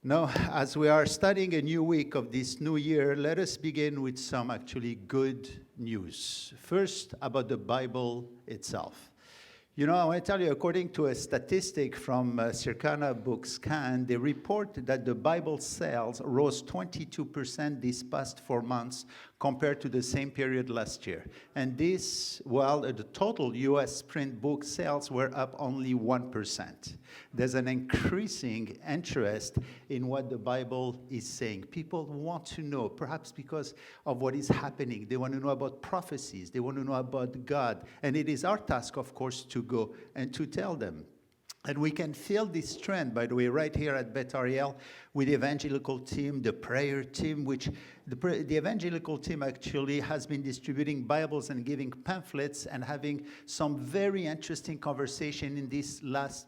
Now, as we are studying a new week of this new year, let us begin with some actually good news. First, about the Bible itself. You know, I want to tell you, according to a statistic from Circana Book Scan, they report that the Bible sales rose 22% these past 4 months compared to the same period last year. And this, while the total U.S. print book sales were up only 1%. There's an increasing interest in what the Bible is saying. People want to know, perhaps because of what is happening. They want to know about prophecies. They want to know about God. And it is our task, of course, to go and to tell them. And we can feel this trend, by the way, right here at Beth Ariel with the evangelical team, the prayer team, which the evangelical team actually has been distributing Bibles and giving pamphlets and having some very interesting conversation in these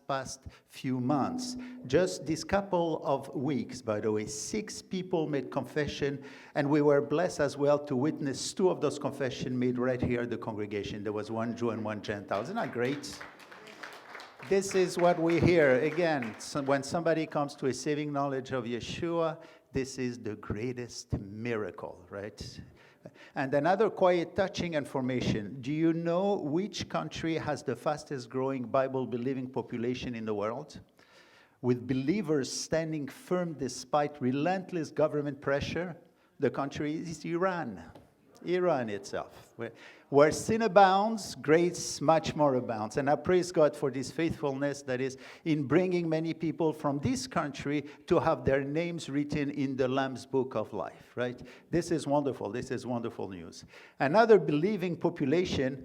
past few months. Just this couple of weeks, by the way, 6 people made confession, and we were blessed as well to witness 2 of those confessions made right here at the congregation. There was one Jew and one Gentile. Isn't that great? This is what we hear. Again, when somebody comes to a saving knowledge of Yeshua, this is the greatest miracle, right? And another quite touching information. Do you know which country has the fastest growing Bible-believing population in the world? With believers standing firm despite relentless government pressure, the country is Iran. Iran itself. Where sin abounds, grace much more abounds. And I praise God for this faithfulness that is in bringing many people from this country to have their names written in the Lamb's Book of Life, right? This is wonderful. This is wonderful news. Another believing population,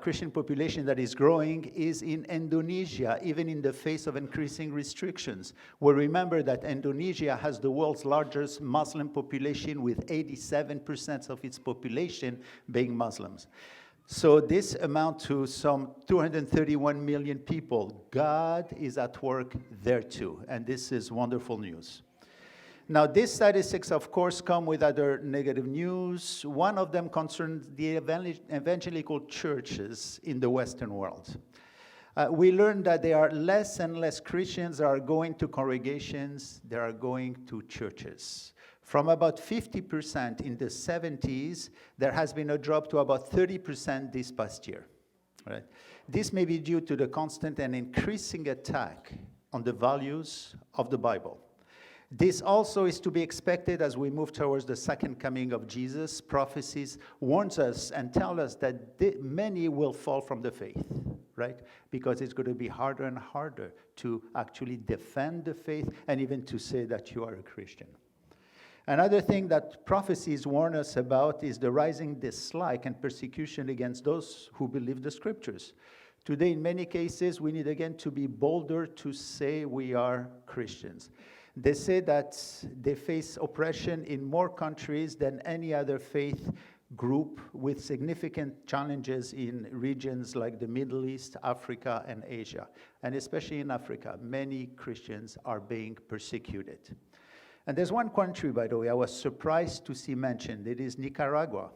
Christian population that is growing is in Indonesia, even in the face of increasing restrictions. We remember that Indonesia has the world's largest Muslim population with 87% of its population being Muslims. So this amounts to some 231 million people. God is at work there too, and this is wonderful news. Now, these statistics, of course, come with other negative news. One of them concerns the evangelical churches in the Western world. We learned that there are less and less Christians that are going to congregations, they are going to churches. From about 50% in the 70s, there has been a drop to about 30% this past year. Right? This may be due to the constant and increasing attack on the values of the Bible. This also is to be expected as we move towards the second coming of Jesus. Prophecies warns us and tell us that many will fall from the faith, right? Because it's going to be harder and harder to actually defend the faith and even to say that you are a Christian. Another thing that prophecies warn us about is the rising dislike and persecution against those who believe the scriptures. Today, in many cases, we need again to be bolder to say we are Christians. They say that they face oppression in more countries than any other faith group, with significant challenges in regions like the Middle East, Africa, and Asia. And especially in Africa, many Christians are being persecuted. And there's one country, by the way, I was surprised to see mentioned. It is Nicaragua.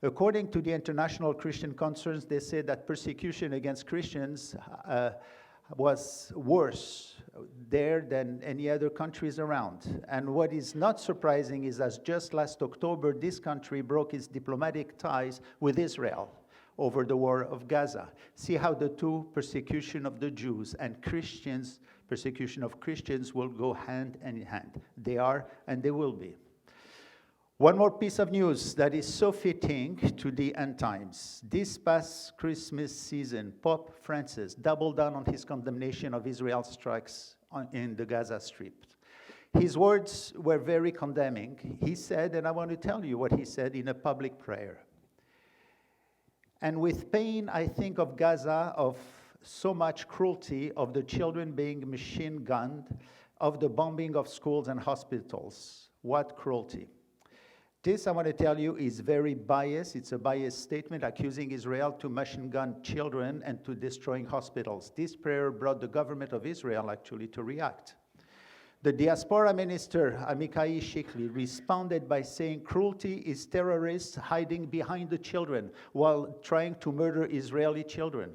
According to the International Christian Concerns, they say that persecution against Christians was worse there than any other countries around. And what is not surprising is that just last October, this country broke its diplomatic ties with Israel over the war of Gaza. See how the two, persecution of the Jews and Christians, persecution of Christians, will go hand in hand. They are and they will be. One more piece of news that is so fitting to the end times. This past Christmas season, Pope Francis doubled down on his condemnation of Israel's strikes in the Gaza Strip. His words were very condemning. He said, and I want to tell you what he said in a public prayer. And with pain, I think of Gaza, of so much cruelty, of the children being machine gunned, of the bombing of schools and hospitals. What cruelty. This, I want to tell you, is very biased. It's a biased statement accusing Israel to machine gun children and to destroying hospitals. This prayer brought the government of Israel actually to react. The diaspora minister, Amichai Shikli, responded by saying cruelty is terrorists hiding behind the children while trying to murder Israeli children.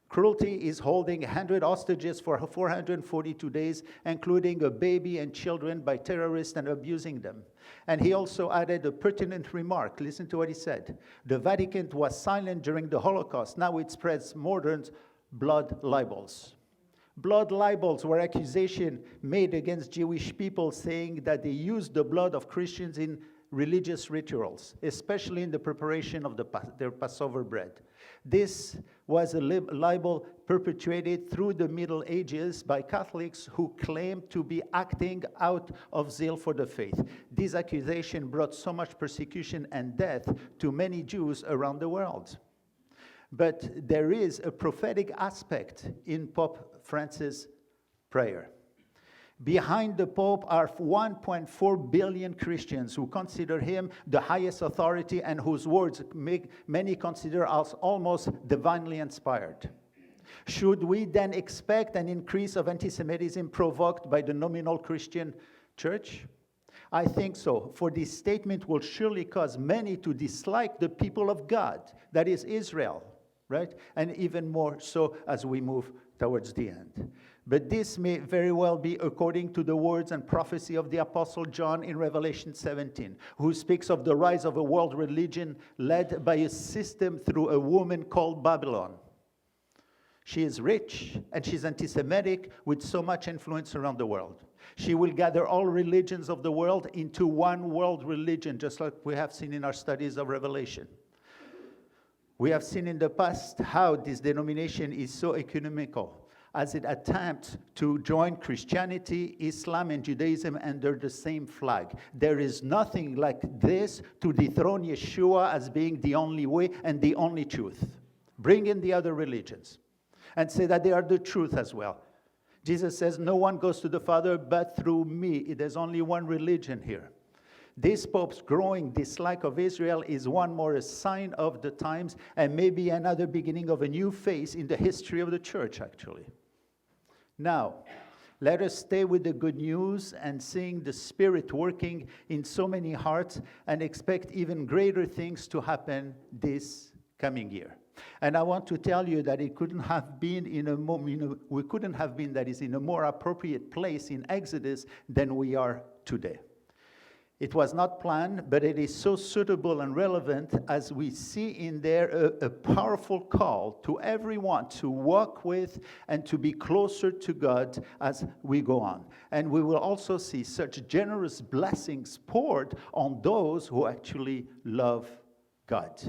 Cruelty is holding 100 hostages for 442 days, including a baby and children, by terrorists and abusing them. And he also added a pertinent remark. Listen to what he said. The Vatican was silent during the Holocaust. Now it spreads modern blood libels. Blood libels were accusations made against Jewish people saying that they used the blood of Christians in religious rituals, especially in the preparation of their Passover bread. This was a libel perpetrated through the Middle Ages by Catholics who claimed to be acting out of zeal for the faith. This accusation brought so much persecution and death to many Jews around the world. But there is a prophetic aspect in Pope Francis' prayer. Behind the Pope are 1.4 billion Christians who consider him the highest authority and whose words many consider as almost divinely inspired. Should we then expect an increase of anti-Semitism provoked by the nominal Christian church? I think so, for this statement will surely cause many to dislike the people of God, that is Israel, right? And even more so as we move towards the end. But this may very well be according to the words and prophecy of the Apostle John in Revelation 17, who speaks of the rise of a world religion led by a system through a woman called Babylon. She is rich and she's anti-Semitic with so much influence around the world. She will gather all religions of the world into one world religion, just like we have seen in our studies of Revelation. We have seen in the past how this denomination is so economical, as it attempts to join Christianity, Islam, and Judaism under the same flag. There is nothing like this to dethrone Yeshua as being the only way and the only truth. Bring in the other religions and say that they are the truth as well. Jesus says, no one goes to the Father but through me. There's only one religion here. This Pope's growing dislike of Israel is one more a sign of the times and maybe another beginning of a new phase in the history of the church, actually. Now, let us stay with the good news and seeing the Spirit working in so many hearts and expect even greater things to happen this coming year. And I want to tell you that it couldn't have been we couldn't have been, that is, in a more appropriate place in Exodus than we are today. It was not planned, but it is so suitable and relevant as we see in there a powerful call to everyone to walk with and to be closer to God as we go on. And we will also see such generous blessings poured on those who actually love God.